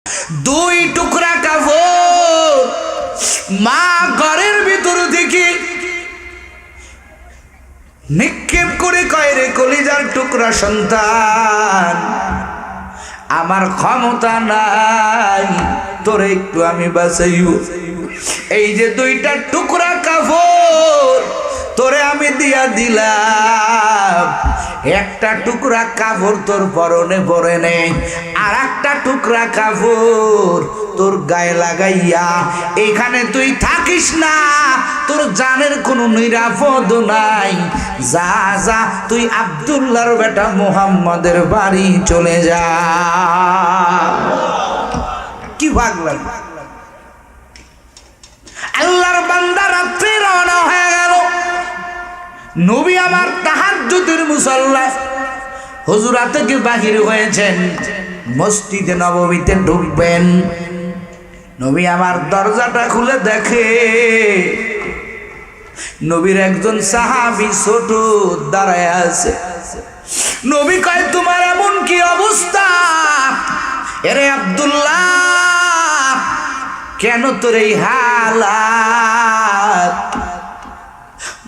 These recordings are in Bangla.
দুই টুকরা কাপড় মা ঘরের ভিতর থেকে নিক্ষেপ করে কয়, রে কলিজার টুকরা সন্তান, আমার ক্ষমতা নাই, তোরে একটু আমি বাঁচাইব। এই যে দুইটা টুকরা কাপড় তোরে আমি দিয়া দিলাম, একটা টুকরা কাপড় তোর পরনে পরে নে, আর একটা টুকরা কাপড় তোর গায়ে লাগাইয়া এখানে তুই থাকিস না, তোর জানের কোনো নিরাপদ নাই। যা যা তুই আব্দুল্লাহর বেটা মুহাম্মাদের বাড়ি চলে যা। কি ভাগলাম, আল্লাহর বান্দা রাত্রে রওনা হয়ে গেল। নবী আমার তাহাজ্জুদের মুসাল্লা হুজুরা থেকে বাহির হয়েছেন, মসজিদে নববীতে ঢুকবেন। নবী আমার দরজাটা খুলে দেখে নবীর একজন সাহাবী ছোট দাঁড়ায় আছে। নবী কয়, তোমার এমন কি অবস্থা? এরে আব্দুল্লাহ, কেন তোর এই হালাত?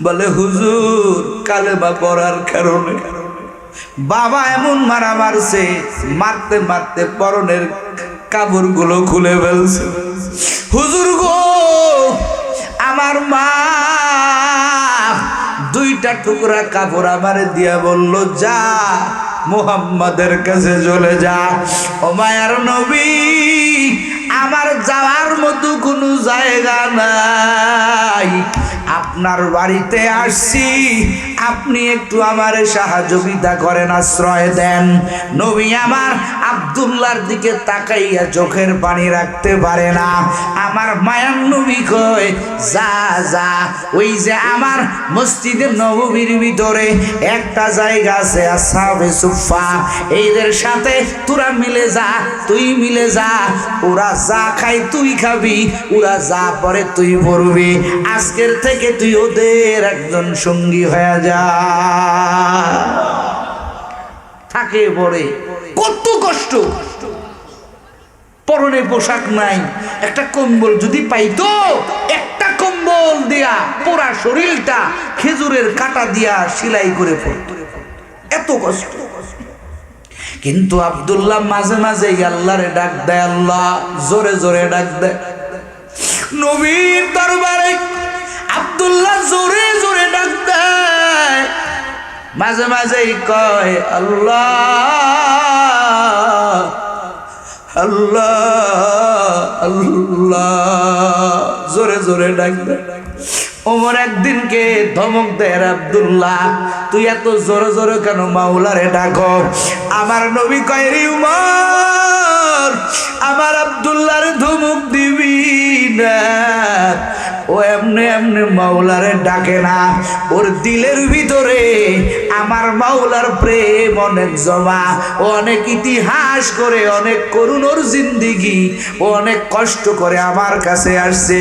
বলে, হুজুর কালেমা পড়ার কারণে বাবা এমন মারা মারছে, মারতে মারতে পরনের কাপড়গুলো খুলে ফেলছে। হুজুর গো, আমার মা দুইটা টুকরা কাপড় আমারে দিয়া বলল, যা মুহাম্মাদের কাছে চলে যা। ও মায়ার নবী, আমার যাওয়ার মতো কোনো জায়গা নাই, আপনার বাড়িতে আসছি, আপনি একটু আমার সহযোগিতা করেন, আশ্রয় দেন। নবী আমার আব্দুল্লাহর দিকে তাকাইয়া চোখের পানি রাখতে পারে না। আমার মায়ার নবী কয়, যা যা, ওই যে আমার মসজিদে নববীর ভিতরে একটা জায়গা আছে, আসহাবে সুফা, এইদের সাথে তোরা মিলে যা, তুই মিলে যা, ওরা যা খায় তুই খাবি, ওরা যা পরে তুই পড়বি, আজকের থেকে তুই ওদের একজন সঙ্গী হয়ে যা। থাকে পরে কত কষ্ট, পরনে পোশাক নাই, একটা কম্বল যদি পাইতো, একটা কম্বল দিয়া পুরা শরীরটা খেজুরের কাটা দিয়া সেলাই করে পড়তো, এত কষ্ট। কিন্তু আব্দুল্লাহ মাঝে মাঝে আল্লাহরে ডাক দেয়, আল্লাহ জোরে জোরে ডাক দেয়। নবীর দরবারে আব্দুল্লাহ জোরে জোরে ডাক দেয়, মাঝে মাঝে কয়, আল্লাহ আল্লাহ আল্লাহ, জোরে জোরে ডাক দেয়। ওমর একদিনকে ধমক দেয়, আব্দুল্লাহ তুই এত জোরে জোরে কেন মাওলারে ডাকো? আমার নবী কয়, রে উমর, আমার আব্দুল্লাহরে ধমক দিবি না, ও এমনি এমনি মাওলারে ডাকে না, ওর দিলের ভিতরে আমার মাওলার প্রেম অনেক জমা, ও অনেক ইতিহাস করে, অনেক করুণ ওর জিন্দিগি, ও অনেক কষ্ট করে আমার কাছে আসছে,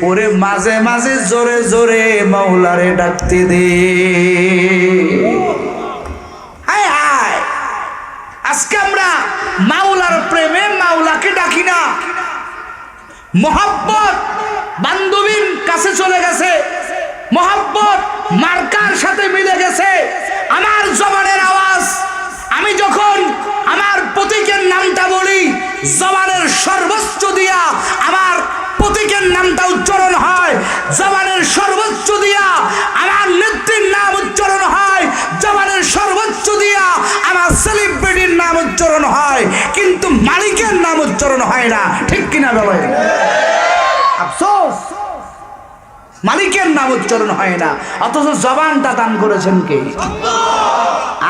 ওরে মাঝে মাঝে জোরে জোরে মাওলারে ডাকতে দে। হায় হায়, আজকে আমরা মাওলার প্রেমে মাওলাকে ডাকি না, মোহাব্বত বান্ধবীর কাছে চলে গেছে, মোহাব্বত মার্কার সাথে মিলে গেছে। আমার জবানের আওয়াজ, আমি যখন আমার প্রতীকের নামটা বলি, জবানের সর্বোচ্চ দিয়া আমার প্রতীকের নামটা উচ্চারণ হয়, জবানের সর্বোচ্চ দিয়া আমার নেত্রীর নাম উচ্চারণ হয়, জবানের সর্বোচ্চ দিয়া আমার সেলিব্রিটির নাম উচ্চারণ হয়, কিন্তু মালিকের নাম উচ্চারণ হয় না। ঠিক কিনা বাবা? আফসোস, মালিকের নাম উচ্চারণ হয় না, অথচ জবানটা দান করেছেন কে?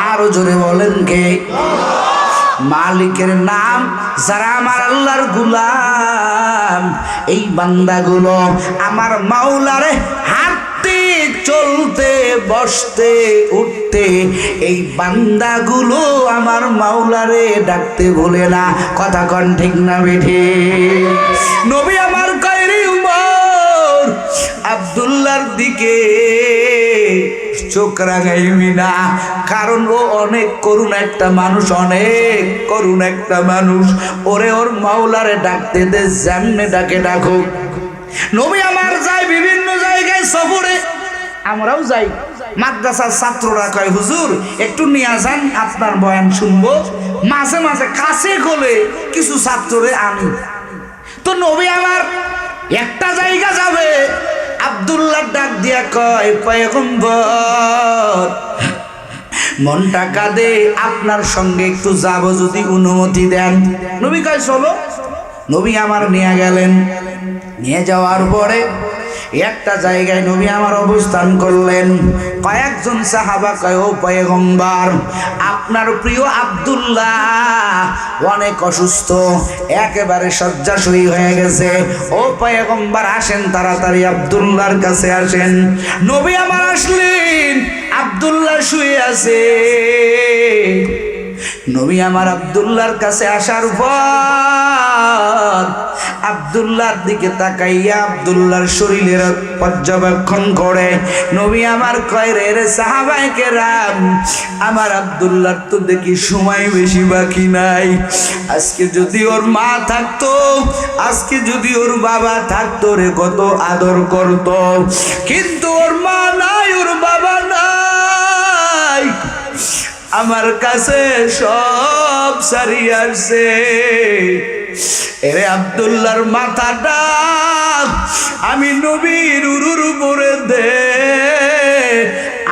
আরো জোরে বলেন কে? মালিকের নাম যারা আমার আল্লাহর গোলাম, এই বান্দাগুলো আমার মাওলারে হাঁটতে চলতে বসতে উঠতে, এই বান্দাগুলো আমার মাওলারে ডাকতে ভুলে না। কথা কন ঠিক না বেঠে? নবী আমার কয়, রে উমর, আব্দুল্লাহর দিকে চোখ রাঙাইবি না, কারণ ও অনেক করুণ একটা মানুষ, অনেক করুণ একটা মানুষ। ওরে ওর মাওলারে ডাকতে দে, যেমনে ডাকে ডাকুক। নবী আমার যায় বিভিন্ন জায়গায় সফরে, আমরাও যাই। মাদ্রাসার ছাত্ররা কয় হুজুর একটু নিয়ে যান, আপনার বয়ান শুনবো। মাঝে মাঝে কাছে গলে কিছু ছাত্ররে আনি। তো নবী আমার একটা জায়গা যাবে, আব্দুল্লাহ ডাক দিয়া কয় পয়গম্বর মনটা কাঁদে, আপনার সঙ্গে একটু যাব, যদি অনুমতি দেন। নবী কয় চলো। নবী আমার নিয়ে গেলেন। নিয়ে যাওয়ার পরে একটা জায়গায় নবী আমার অবস্থান করলেন। কয়েকজন সাহাবা কয় ও পয়গম্বর আপনার প্রিয় আব্দুল্লাহ অনেক অসুস্থ, একেবারে শয্যাশয়ী হয়ে গেছে। ও পয়গম্বর আসেন, তাড়াতাড়ি আব্দুল্লাহর কাছে আসেন। নবী আমার আসলেন, আব্দুল্লাহ শুয়ে আছে। নবী আমার আব্দুল্লাহর কাছে আসার পর আব্দুল্লাহর দিকে তাকাইয়া আব্দুল্লাহর শরীরের পর্যবেক্ষণ করে নবী আমার কয় রে সাহাবায়ে কেরাম, আমার আব্দুল্লাহর তো দেখি সময় বেশি বাকি নাই। আজকে যদি ওর মা থাকতো, আজকে যদি ওর বাবা থাকতো রে কত আদর করত, কিন্তু ওর মা নাই, ওর বাবা নাই, আমার কাছে সব সারিয়ে আসছে। এরে আব্দুল্লাহর মাথাটা আমি নবীর উরুর উপরে দে,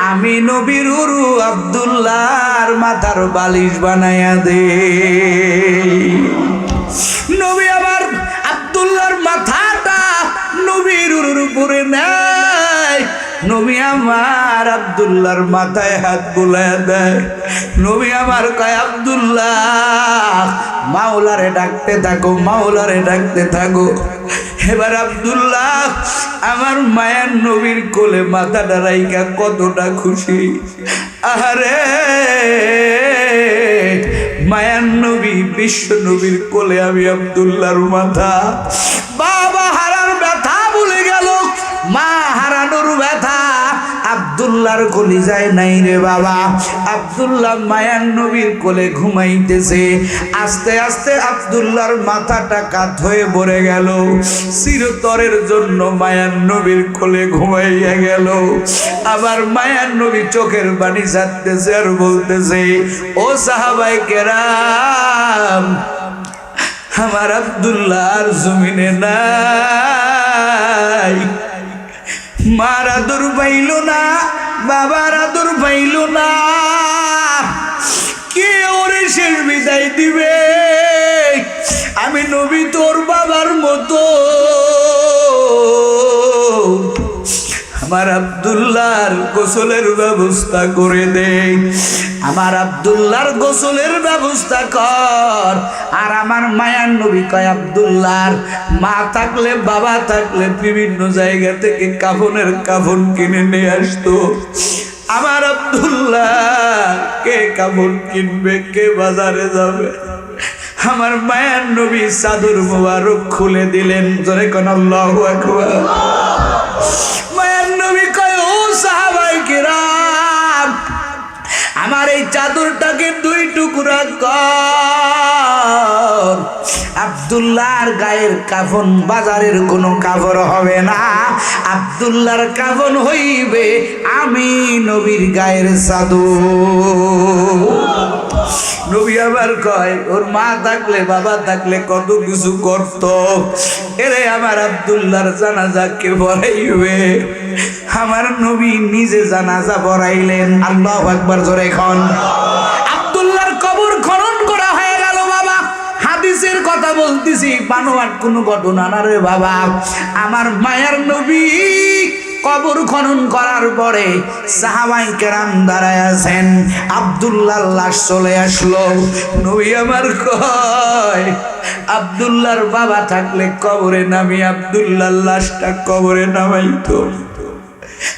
আমি নবীর উরু আব্দুল্লাহর মাথার বালিশ বানাইয়া দে। নবী আমার আব্দুল্লাহর মাথাটা নবীর উরুর উপরে নেয়। নবী আমার আব্দুল্লাহর মাথায় হাত বুলায় দেয়। নবী আমার কয় আব্দুল্লাহ মাওলারে ডাকতে থাকো, মাওলারে ডাকতে থাকো। এবার আব্দুল্লাহ আমার মায়ার নবীর কোলে মাথাটা রাইখা কতটা খুশি। আরে মায়ার নবী বিশ্ব নবীর কোলে আমি আব্দুল্লাহর মাথা। বাবা হারার ব্যথা ভুলে গেল, মা হারানোর ব্যথা আব্দুল্লাহর কলিজায় নাই রে বাবা। আব্দুল্লাহ মায়ার নবীর কোলে ঘুমাইতেছে। আস্তে আস্তে আব্দুল্লাহর মাথাটা কাত হয়ে পড়ে গেল, চিরতরের জন্য মায়ার নবীর কোলে ঘুমাইয়া গেল। আবার মায়ার নবী চোখের পানি ছাড়তেছে আর বলতেছে ও সাহাবায়ে কেরাম, আমার আব্দুল্লাহ আর জমিনে নাই। মার আদর পাইল না, বাবার আদর পাইল না, কে ওরে শেষ বিদায় দিবে? আমি নবী তোর বাবার মতো। আমার আব্দুল্লাহর গোসলের ব্যবস্থা করে দে, আমার আব্দুল্লাহর গোসলের ব্যবস্থা কর। আর আমার মায়ার নবী কয় আব্দুল্লাহর মা থাকলে বাবা থাকলে বিভিন্ন জায়গা থেকে কাফনের কাফন কিনে নিয়ে আসতো। আমার আব্দুল্লাহ কে কাফন কিনবে, কে বাজারে যাবে? আমার মায়ার নবী চাদর মোবারক খুলে দিলেন। জোরে কোন আল্লাহু আকবার। মায়ার নবী কয় ও সাহাবায়ে কেরাম, আমার এই চাদরটাকে দুই টুকরা কর। আব্দুল্লাহর গায়ের কাফন বাজারের কোনো কাপড় হবে না, আব্দুল্লাহর কাফন হইবে আমি নবীর গায়ের চাদর। নবী আবার কয় ওর মা থাকলে বাবা থাকলে কত কিছু করত। এরে আমার আব্দুল্লাহর জানাজা কে পড়াইবে? আমার নবী নিজে জানাজা পড়াইলেন। আল্লাহু আকবার জোরে খন। আব্দুল্লাহর কবর খনন করা হয়ে গেল বাবা। হাদিসের কথা বলতেছি, বানোয়াট কোনো ঘটনা না রে বাবা। আমার মায়ার নবী কবর খনন করার পরে সাহাবায়ে কেরাম দাঁড়ায় আছেন। আব্দুল্লাহর লাশ চলে আসলো। নবী আমার কয় আব্দুল্লাহর বাবা থাকলে কবরে নামি আব্দুল্লাহর লাশটা কবরে নামাইতো,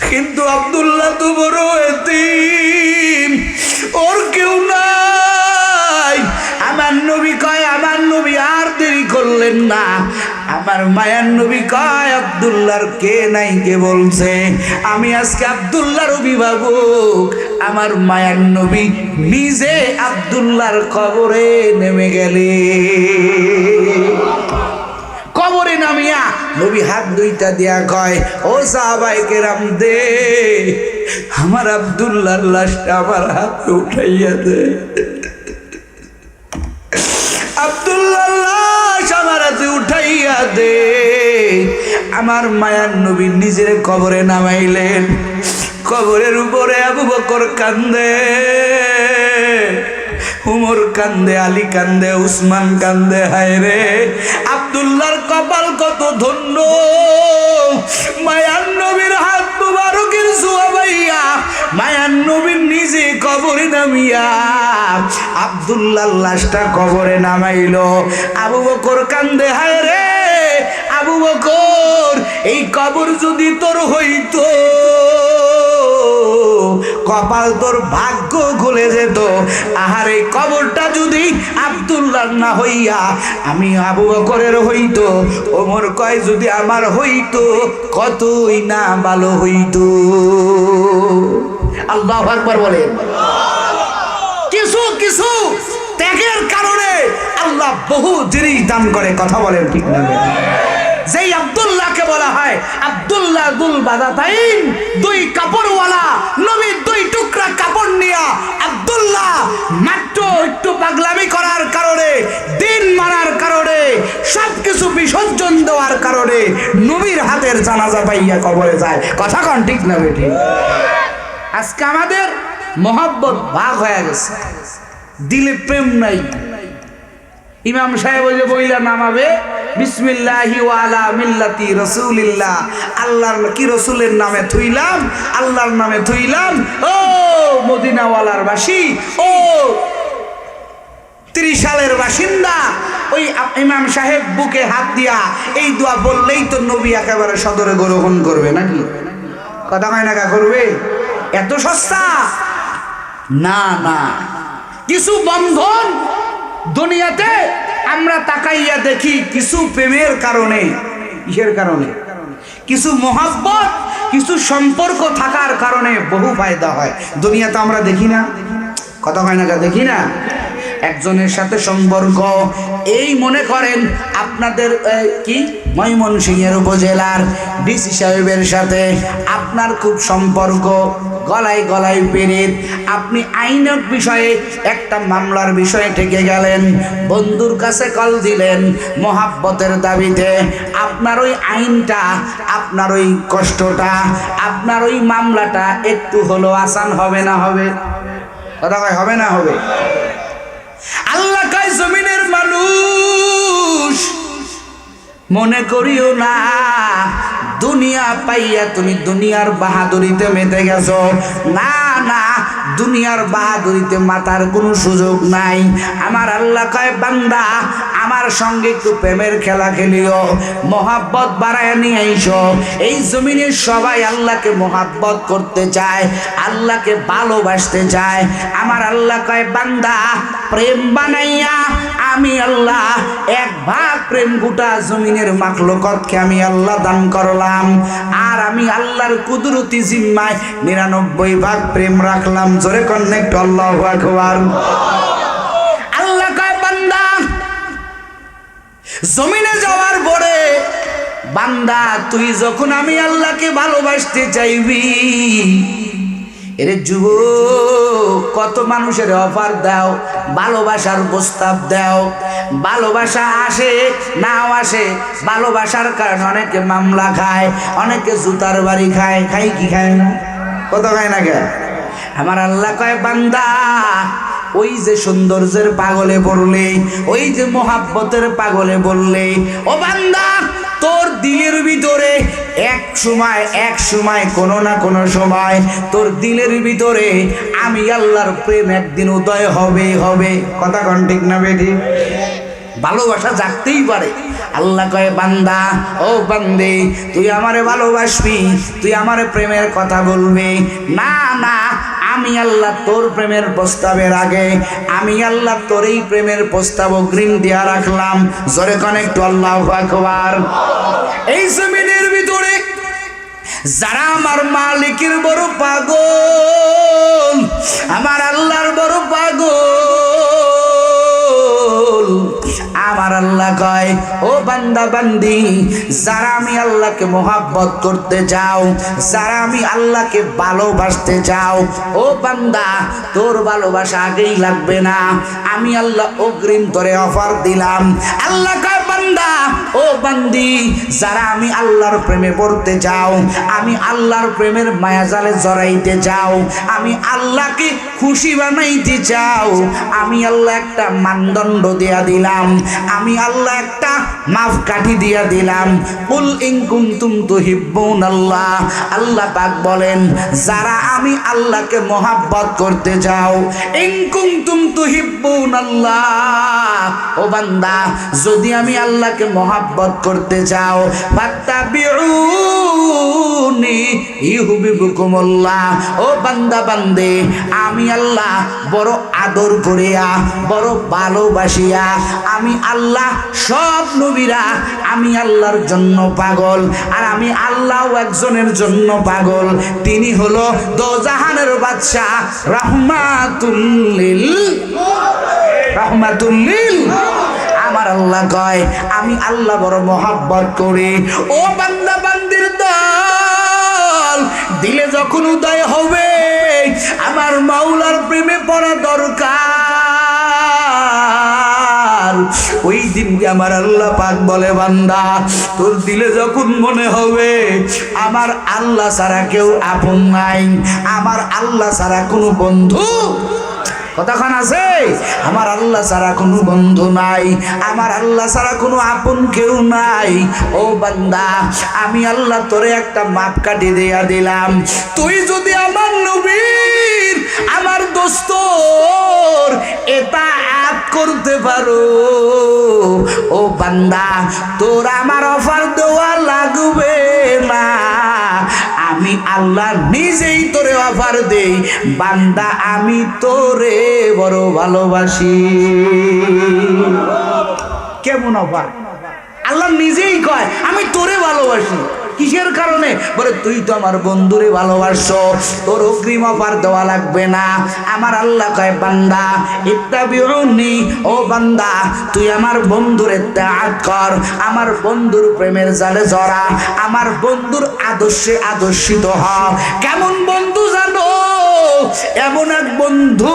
কিন্তু আব্দুল্লাহ তো বড় এতিম, ওর কেউ নাই। আমার নবী কয় আমার নবী আর দেরি করলেন না, আমার মায়ার নবী কয় আব্দুল্লাহর কে নাই কে বলছে আমি আজকে আব্দুল্লাহর অভিভাবক। আমার মায়ার নবী নিজে আব্দুল্লাহর কবরে নেমে গেলে, কবরে নামিয়া নবী হাত দুইটা দিয়া কয় ও সাহাবায়ে কেরাম দে আমার আব্দুল্লাহর লাশটা আমার হাতে উঠাইয়া দে। আব্দুল্লাহর লাশ আমার হাতে উঠাইয়া দে। আমার মায়ার নবী নিজের কবরে নামাইলেন। কবরের উপরে আবু বকর কান্দে, উমর কান্দে, আলী কান্দে, উসমান কান্দে। হায় রে আব্দুল্লাহর কপাল কত ধন্য, মায়ার নবীর হাত মুবারকের ছোঁয়া পাইয়া মায়ার নবীর নিজে কবরে নামিয়া আব্দুল্লাহর লাশটা কবরে নামাইলো। আবু বকর কান্দে, হায় রে আবু বকর এই কবর যদি তোর হইতো, কপাল তোর ভাগ্য খুলে যেত। আহার এই কবরটা যদি আব্দুল্লাহর না হইয়া আমি আবু বকরের হইতো, ওমর কয় যদি আমার হইতো কতই না ভালো হইতো। আল্লাহু আকবার বলেন। কিছু কিছু ত্যাগের কারণে আল্লাহ বহু জিনিস দান করে, কথা বলেন ঠিক না? যেই আব্দুল্লাহকে বলা হয় আব্দুল্লাহ দুল বাদাতাইন, দুই কাপড়ওয়ালা নবীর দুই টুকরা কাপড় নিয়া আব্দুল্লাহ মাত্র একটু পাগলামি করার কারণে, দিন মানার কারণে, সবকিছু বিসর্জন দেওয়ার কারণে নবীর হাতের জানাজা পাইয়া কবরে যায়। কথা কন ঠিক না বেটি? আজকে আমাদের মহব্বত ভাগ হয়ে গেছে, দিলে প্রেম নাই। ইমাম সাহেব ওই যে বইলা নামাবে বিসমিল্লাহি ওয়া আলা মিল্লাতি রাসূলিল্লাহ, আল্লাহর কি রাসূলের নামে থুইলাম, আল্লাহর নামে থুইলাম। ও মদিনাওয়ালার বাসী, ও ত্রিশালের বাসিন্দা, ওই ইমাম সাহেব বুকে হাত দিয়া এই দোয়া বললেই তো নবী একেবারে সদরে গ্রহণ করবে নাকি? কথা কয় না? করবে? এত সস্তা না। না, কিছু বন্ধন দুনিয়াতে আমরা তাকাইয়া দেখি, কিছু প্রেমের কারণে, কিসের কারণে? কিছু মহব্বত, কিছু সম্পর্ক থাকার কারণে বহু ফায়দা হয়। দুনিয়াতে আমরা দেখি না, কথা হয় না? দেখি না? একজনের সাথে সম্পর্ক, এই মনে করেন আপনাদের কি ময়মনসিংহের উপজেলার ডিসি সাহেবের সাথে আপনার খুব সম্পর্ক, গলায় গলায় পেরিত, আপনি আইনের বিষয়ে একটা মামলার বিষয়ে ঠেকে গেলেন, বন্ধুর কাছে কল দিলেন মহাব্বতের দাবিতে, আপনার ওই আইনটা, আপনার ওই কষ্টটা, আপনার ওই মামলাটা একটু হলো আসান হবে না? হবে? কথা কয় হবে না? হবে। আল্লাহ কয় জমিনের মানুষ মনে করিও না দুনিয়া পাইয়া তুমি দুনিয়ার বাহাদুরিতে মেতে গেছো। না না, দুনিয়ার বাহাদুরিতে মাতার কোনো সুযোগ নাই। আমার আল্লাহ কয় বান্দা আমার সঙ্গে একটু প্রেমের খেলা খেলিও, মহাব্বত বাড়ায় নিয়ে আইসো। এই জমিনের সবাই আল্লাহকে মহাব্বত করতে চায়, আল্লাহকে ভালোবাসতে চায়। আমার আল্লাহ কয় বান্দা প্রেম বানাইয়া আমি আল্লাহ এক ভাগ প্রেম গোটা জমিনের মাখলুকাতকে আমি আল্লাহ দান করলাম, আর আমি আল্লাহর কুদরতি জিম্মায় 99 ভাগ প্রেম রাখলাম। জোরে কন্নেক্ট আল্লাহু আকবার। আল্লাহ কয় বান্দা জমিনে যাওয়ার পরে বান্দা তুই যখন আমি আল্লাহকে ভালোবাসতে চাইবি, এরে যুবক কত মানুষের অফার দাও, ভালোবাসার প্রস্তাব দাও, ভালোবাসা আসে নাও আসে, ভালোবাসার কারণে অনেকে মামলা খায়, অনেকে জুতার বাড়ি খায়। খাই কি খায় না? কত খায় না কে? আমার আল্লাহ কয় বান্দা ওই যে সৌন্দর্যের পাগলে পড়লে, ওই যে মোহাব্বতের পাগলে বললে, ও বান্দা তোর দিলের ভিতরে এক সময় কোনো না কোনো সময় তোর দিলের ভিতরে আমি আল্লাহর প্রেম একদিন উদয় হবে। কথা কোন ঠিক না বেঠি? ভালোবাসা জাগতেই পারে। আল্লাহ কয় বান্দা ও বান্দে তুই আমারে ভালোবাসবি, তুই আমারে প্রেমের কথা বলবি। না না, আমি আল্লাহ তোর প্রেমের প্রস্তাবের আগে আমি আল্লাহ তোর এই প্রেমের প্রস্তাব অগ্রিম দিয়া রাখলাম। জোরে কোন একটু আল্লাহু আকবার। এই জমিনের ভিতরে যারা আমার মালিকের বড় পাগল, আমার আল্লাহর বড় পাগল, আমার আল্লাহ কয় ও বান্দা বান্দি, যারা আমি আল্লাহকে মোহাব্বত করতে চাও, যারা আমি আল্লাহকে ভালোবাসতে চাও, ও বান্দা তোর ভালোবাসা আগেই লাগবে না, আমি আল্লাহ অগ্রিম তোরে অফার দিলাম। আল্লাহ কয় বান্দা ও বান্দি, যারা আমি আল্লাহর প্রেমে পড়তে চাও, আমি আল্লাহর প্রেমের মায়াজালে জড়াইতে চাও, আমি আল্লাহকে খুশি বানাইতে চাও, আমি আল্লাহ একটা মানদণ্ড দিয়া দিলাম, আমি আল্লাহ একটা মাপকাঠি দিয়া দিলাম। কুল ইন কুনতুম তুহিব্বুনাল্লাহ, আল্লাহ পাক বলেন যারা আমি আল্লাহকে মোহাব্বত করতে চাও, ইন কুনতুম তুহিব্বুনাল্লাহ, ও বান্দা যদি আমি আল্লাহকে মোহাব্বত করতে চাও, ফাত্তাবিউনি ইউহিব্বুকুমুল্লাহ, ও বান্দা বান্দে আমি আল্লাহ বড় আদর করিয়া বড় ভালোবাসিয়া আমি আল্লাহ সব নবীরা আমি আল্লাহর জন্য পাগল, আর আমি আল্লাহ একজনের জন্য পাগল, তিনি হলো দোজাহানের বাদশা রাহমাতুল লিল আমার আল্লাহ কয় আমি আল্লাহ বড় মোহাব্বত করি। ও বান্দা বান্দির দল, দিলে যখন উদয় হবে আমার মাওলার প্রেমে পড়া দরকার। ওই দিনকে আমার আল্লাহ পাক বলে বান্দা তোর দিলে যখন মনে হবে আমার আল্লাহ ছাড়া কেউ আপন নাই, আমার আল্লাহ ছাড়া কোনো বন্ধু কতক্ষণ আছে, আমার আল্লাহ ছাড়া কোনো বন্ধু নাই, আমার আল্লাহ ছাড়া কোনো আপন কেউ নাই, ও বান্দা আমি আল্লাহ তোরে একটা মাপকাঠি দিয়া দিলাম। তুই যদি আমার নবীর আমার দোস্তর এটা আপ করতে পারো, ও বান্দা তোর আমার অফার দেওয়া লাগবে না, আমি আল্লাহ নিজেই তোরে অফার দেই। বান্দা আমি তোরে বড় ভালোবাসি। কেমন অফার? আল্লাহ নিজেই কয় আমি তোরে ভালোবাসি। কিসের কারণে? বলে তুই তো আমার বন্ধুরে ভালোবাসো, তোর অগ্রিম অফার দেওয়া লাগবে না। আমার আল্লাহ কয় বান্দা ইত্তাবিউনি, ও বান্দা তুই আমার বন্ধুর ইত্তেআত কর, আমার বন্ধুর প্রেমের জালে জড়া, আমার বন্ধুর আদর্শে আদর্শিত হ। কেমন বন্ধু জানো? এমন এক বন্ধু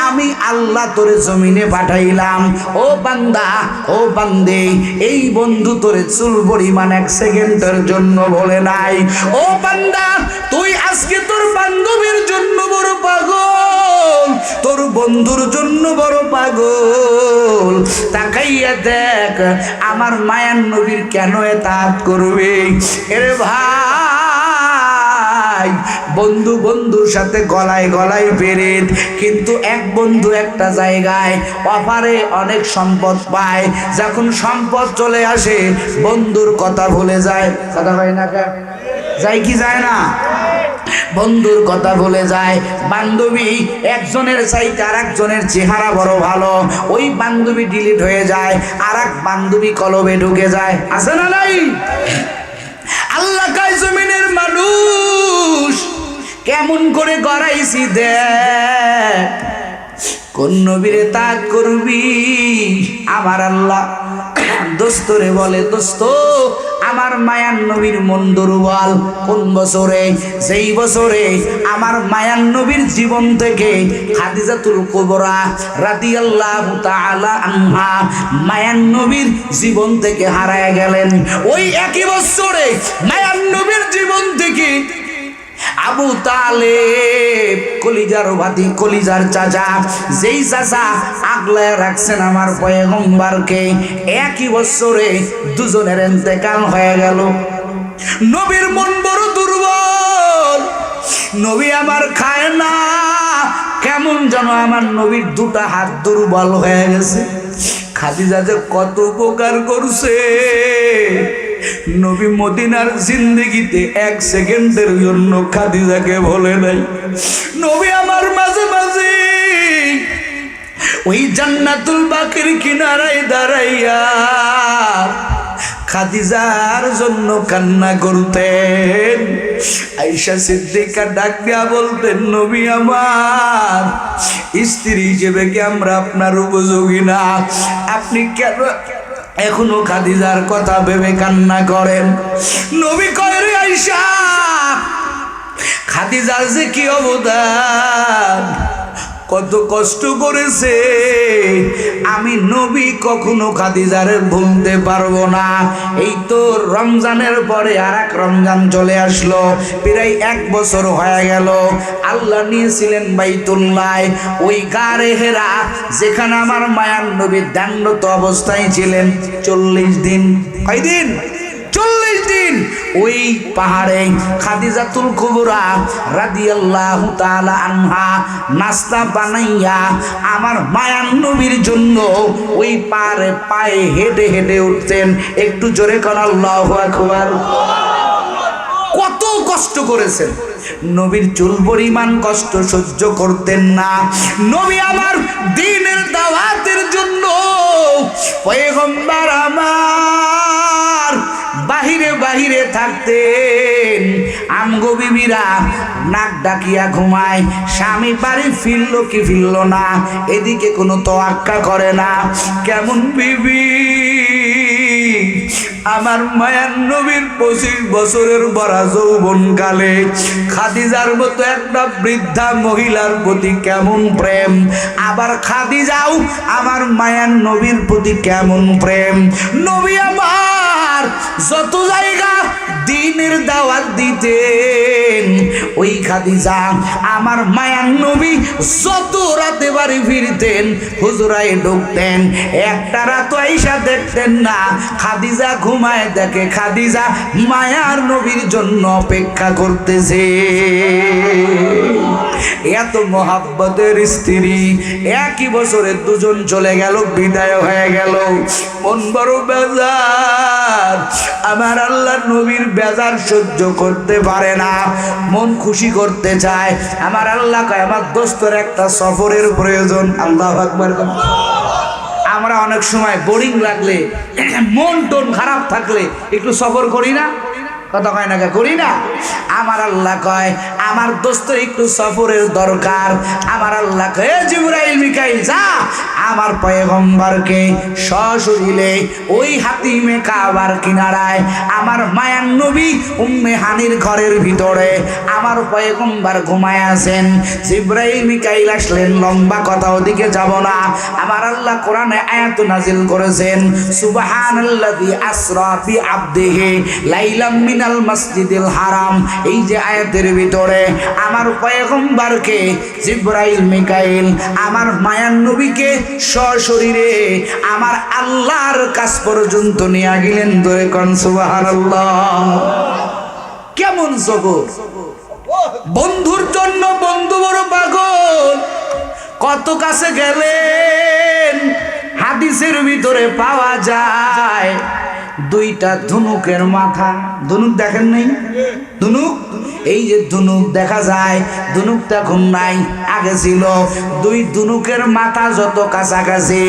আমি আল্লাহ তোরে জমিনে পাঠাইলাম। ও বান্দা ও বান্দে, এই বন্ধু তোরে চুল পরিমাণ এক সেকেন্ডের জন্য বলে নাই। ও বান্দা তুই আজকে তোর বান্ধবীর জন্য বড় পাগল, তোর বন্ধুর জন্য বড় পাগল। তাকাইয়া দেখ আমার মায়ার নবীর কেন এতাত করবে। এরে ভাই, বন্ধু বন্ধুর সাথে গলায় গলায় পেরেদ, কিন্তু এক বন্ধু একটা জায়গায় অফারে অনেক সম্পদ পায়, যখন সম্পদ চলে আসে বন্ধুর কথা ভুলে যায়। কথা হয় না? যায় কি যায় না? বন্ধুর কথা ভুলে যায়। বান্ধবী একজনের চাইতে আর একজনের চেহারা বড় ভালো, ওই বান্ধবী ডিলিট হয়ে যায়, আর এক বান্ধবী কলবে ঢুকে যায়। আছে না নাই? আল্লাহ কায় জমিনের মানুষ কেমন করে গড়াইছি দেখ, কোন নবীরে তাক করবি। আমার আল্লাহ দোস্তরে বলে দোস্ত আমার মায়ার নবীর মন দুর্বল। কোন বছরে? যেই বছরে আমার মায়ার নবীর জীবন থেকে খাদিজাতুল কুবরা রাদিয়াল্লাহু তাআলা আনহা মায়ার নবীর জীবন থেকে হারায় গেলেন, ওই একই বছরে মায়ার নবীর জীবন থেকে আবু তালেব কলিজার ভাতি, কলিজার চাচা, যেই চাচা আগলায় রাখছেন আমার পয়গম্বরকে, একই বছরে দুজনের ইন্তেকাল হয়ে গেল। নবীর মন বড় দুর্বল, নবী আমার খায় না, কেমন যেন আমার নবীর দুটা হাত দুর্বল হয়ে গেছে। খাদিজা যে কত উপকার করছে, নবী মদিনার জিন্দেগিতে এক সেকেন্ডের জন্য খাদিজাকে বলে নাই। নবী আমার মাঝে মাঝে ওই জান্নাতুল বাকির কিনারায় দাঁড়াইয়া খাদিজার জন্য কান্না করতেন। আয়েশা সিদ্দিকা ডাক দিয়া বলতেন, নবী আমার স্ত্রী হিসেবে কি আমরা আপনার উপযোগী না? আপনি কেন এখনো খাদিজার কথা ভেবে কান্না করেন? নবী কয়, রে আয়েশা, খাদিজার যে কি অবদান, কত কষ্ট করেছে, আমি নবী কখনো খাদিজারে ভুলতে পারবো না। এই তো রমজানের পরে আর এক রমজান চলে আসলো, প্রায় 1 বছর হয়ে গেল। আল্লাহ নিয়েছিলেন বাইতুল্লাহ, ওই গারে হেরা যেখানে আমার মায়ার নবী দাণ্ডত অবস্থায় ছিলেন 40 দিন। কয়দিন? 40 দিন। ওই পাহাড়ে খাদিজাতুল কুবরা রাদিয়াল্লাহু তাআলা আনহা নাস্তা বানাইয়া আমার মায়ার নবীর জন্য ওই পাহাড়ে পায়ে হেঁটে হেঁটে উঠতেন। একটু জোরে কোন আল্লাহু আকবার। কত কষ্ট করেছেন, নবীর চুল পরিমাণ কষ্ট সহ্য করতেন না। নবী আমার দ্বীনের দাওয়াতের জন্য পয়গম্বর আমার বাহিরে বাহিরে থাকতেন। আমগো বিবিরা নাক ডাকিয়া ঘুমায়, স্বামী বাড়ি ফিরলো কি ফিরলো না এদিকে কোনো তোয়াক্কা করে না। কেমন বিবি আমার মায়ার নবীর 25 বছরের বড় যৌবনকালে খাদিজার মতো একটা বৃদ্ধা মহিলার প্রতি কেমন প্রেম, আবার খাদিজাও আমার মায়ার নবীর প্রতি কেমন প্রেম। নবী আমার যত জায়গা দ্বীনের দাওয়াত দিতেন, ওই খাদিজা আমার মায়ার নবী যত রাতে বাড়ি ফিরতেন হুজুরায় ঢুকতেন, একটা রাত আয়েশা দেখতেন না। খাদিজা ঘুমায়, দেখে খাদিজা মায়ার নবীর জন্য অপেক্ষা করতেছে। এত মহাব্বতের স্ত্রী, 1 বছরে দুজন চলে গেল, বিদায় হয়ে গেল। মন বড় বেজার, আমার আল্লাহ নবীর বেজার সহ্য করতে পারে না, মন খুশি করতে চায়। আমার আল্লাহ কয়, আমার দোস্তর একটা সফরের প্রয়োজন। আল্লাহু আকবার। আমরা অনেক সময় বোরিং লাগলে, মন টন খারাপ থাকলে একটু সফর করি না? কথা কয় না, করি না? আমার আল্লাহ কয়, আমার দোস্তের একটু সফরের দরকার। আমার আল্লাহ কয়, জিবরাইল মিকাইল যা আমার পয়গম্বরকে সশরীরে ওই হাতিমে কাবার কিনারায় আমার মায়ার নবী উম্মে হানির ঘরের ভিতরে আমার পয়গম্বর ঘুমায় আছেন। জিবরাইল মিকাইল আসলেন, লম্বা কথা ওদিকে যাব না। আমার আল্লাহ কোরআনে আয়াত নাজিল করেছেন, সুবহানাল্লাযী আসরা বিআবদিহি লাইলাম মিনাল মসজিদিল হারাম। এই যে আয়াতের ভিতরে আমার পয়গম্বরকে জিবরাইল মিকাইল আমার মায়ার নবীকে সশরীরে আমার আল্লাহর কাছ পর্যন্ত নিয়ে গেলেন। ধরে কোন সুবহানাল্লাহ। কেমন জগৎ! বন্ধুর জন্য বন্ধু বড় পাগল, কত কাছে গেলেন। হাদিসের ভিতরে পাওয়া যায় 2টা ধনুকের মাথা। ধনুক দেখেন নাই? ধনুক, এই যে ধনুক দেখা যায়, ধনুকটা এখন নাই, আগে ছিল। 2 ধনুকের মাথা যত কাছাকাছি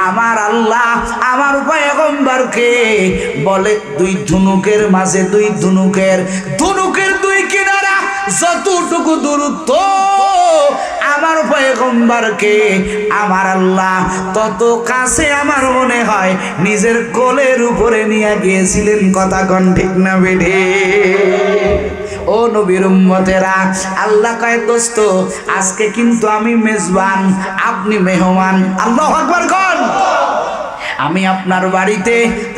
আমার আল্লাহ আমার পয়গম্বরকে বলে 2 ধনুকের মাঝে 2 ধনুকের 2 কিনারা যতটুকু দূরত্ব আমার পয়গম্বরকে আমার আল্লাহ তত কাছে আমার মনে হয় নিজের কোলের উপরে নিয়ে গিয়েছিলেন। কথা কোন ঠিক না বেঠে? ও নবীর উম্মতেরা, আল্লাহ কয়, দোস্ত আজকে কিন্তু আমি মেজবান, আপনি মেহমান। আল্লাহু আকবার কোন। আমি আপনার বাড়িতে,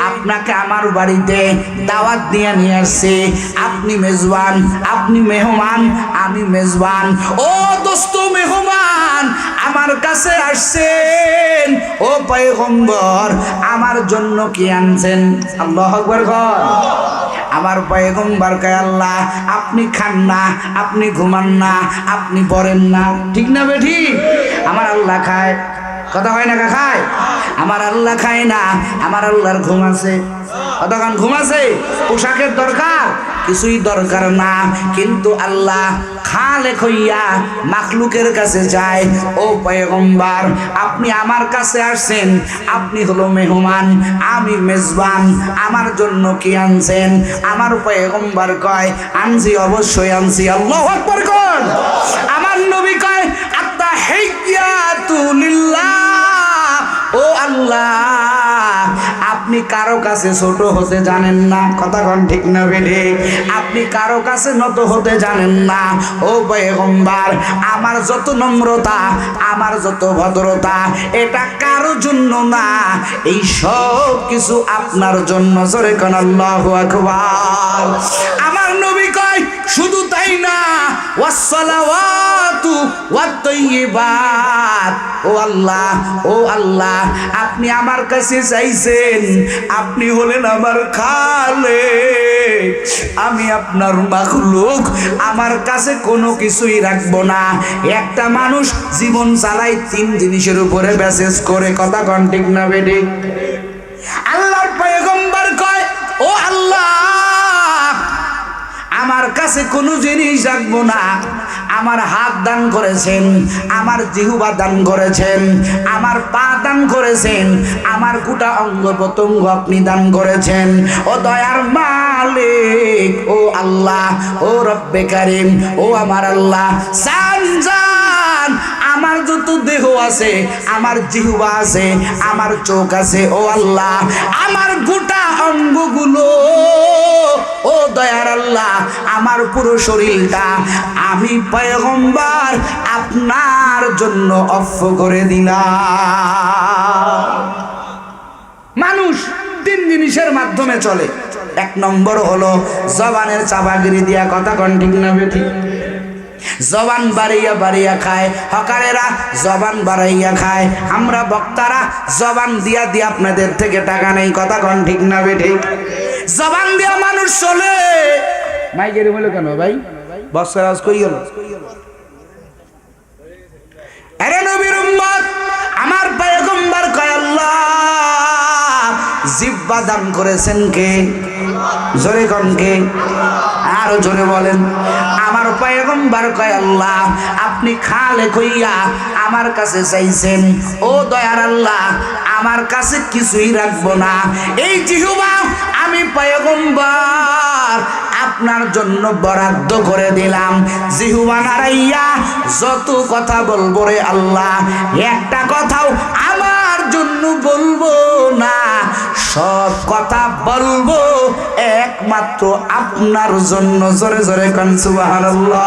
আপনাকে আমার বাড়িতে দাওয়াত দিয়ে নিয়ে আসছি। আপনি মেজবান, আপনি মেহমান, আমি মেজবান। ও দোস্ত মেহমান আমার কাছে আসছেন, ও পয়গম্বর আমার জন্য কি আনছেন? আল্লাহু আকবার কোন। আমার পয়গম্বর কয়, আল্লাহ আপনি খান না, আপনি ঘুমান না, আপনি পড়েন না, ঠিক না বেঠি? আমার আল্লাহ খায়। কথা হয় না? খায়? আমার আল্লাহ খায় না, আমার আল্লাহর ঘুম আছে। কতক্ষণ ঘুম আছে? পোশাকের দরকার কিছুই দরকার না, কিন্তু আল্লাহ খালেক হইয়া মাখলুকের কাছে যায়, ও পয়গম্বর আপনি আমার কাছে আসছেন, আপনি হলো মেহমান, আমি মেজবান, আমার জন্য কি আনছেন? আমার পয়গম্বর কয় আনছি, অবশ্যই আনছি। আল্লাহু আকবার কোন। আমার নবী কয় আত্তাহিয়াতু লিল্লাহ, ও আল্লাহ আপনি কারো কাছে ছোট হতে জানেন না, কথা কোন ঠিক না বেঠে? আপনি কারো কাছে নত হতে জানেন না। ও পয়গম্বর আমার যত নম্রতা, আমার যত ভদ্রতা, এটা কারো জন্য না, এই সব কিছু আপনার জন্য। জোরে কোন আল্লাহু আকবার। আমার নবী কয় শুধু তাই না, ওয়াসসালাওয়াতু ওয়াত-তাইয়্যিবাত, ও আল্লাহ, ও আল্লাহ আপনি আমার কাছে চাইছেন, আপনি হলেন আমার খালেক, আমি আপনার মাখলুক, আমার কাছে কোনো কিছুই রাখবো না। একটা মানুষ জীবন চালায় তিন জিনিসের উপরে মেসেজ করে, কথা কোন ঠিক না বেঠি? আল্লাহর পয়গম্বর কয় ও আল্লাহ আমার কাছে কোনো জিনিস রাখবো না। আমার হাত দান করেছেন, আমার জিহ্বা দান করেছেন, আমার পা দান করেছেন, আমার গোটা অঙ্গ প্রত্যঙ্গ আপনি দান করেছেন। ও দয়ার মালিক, ও আল্লাহ, ও রব্বে কারিম, ও আমার আল্লাহ, জান আমার যত দেহ আছে, আমার জিহ্বা আছে, আমার চোখ আছে, ও আল্লাহ আমার গোটা অঙ্গগুলো, ও দয়ার আল্লাহ আমার পুরো শরীরটা আমি পয়গম্বর আপনার জন্য অফ করে দিলাম। মানুষ তিন জিনিসের মাধ্যমে চলে। এক নম্বর হলো জবানের চাবাগিরি দিয়া, কথা কোন ঠিক না বেঠি? জবান বাড়াইয়া বাড়াইয়া খায়, হকারেরা জবান বাড়াইয়া খায়, আমরা বক্তারা জবান দিয়া দিয়া আপনাদের থেকে টাকা নেই, কথা কোন ঠিক না বেঠি? জবান দিয়া মানুষ চলে। মাইকের হলো কেন ভাই? বক্সের আওয়াজ কই গেল? আরে নবীর উম্মত আমার পয়গম্বর কয় আল্লাহ জিহ্বা দান করেছেন কে? জোরে কোন কে? আরো জোরে বলেন। আমার পয়গম্বর কয় আল্লাহ আপনি খালেক হইয়া আমার কাছে চাইছেন, ও দয়ার আল্লাহ আমার কাছে কিছুই রাখবো না। এই জিহ্বা আমি পয়গম্বর আপনার জন্য বরাদ্দ করে দিলাম। জিহ্বা নাড়াইয়া যত কথা বলবো রে আল্লাহ, একটা কথাও আমার জন্য বলবো না, সব কথা বলবো একমাত্র আপনার জন্য। জোরে জোরে কান সুবহানাল্লাহ।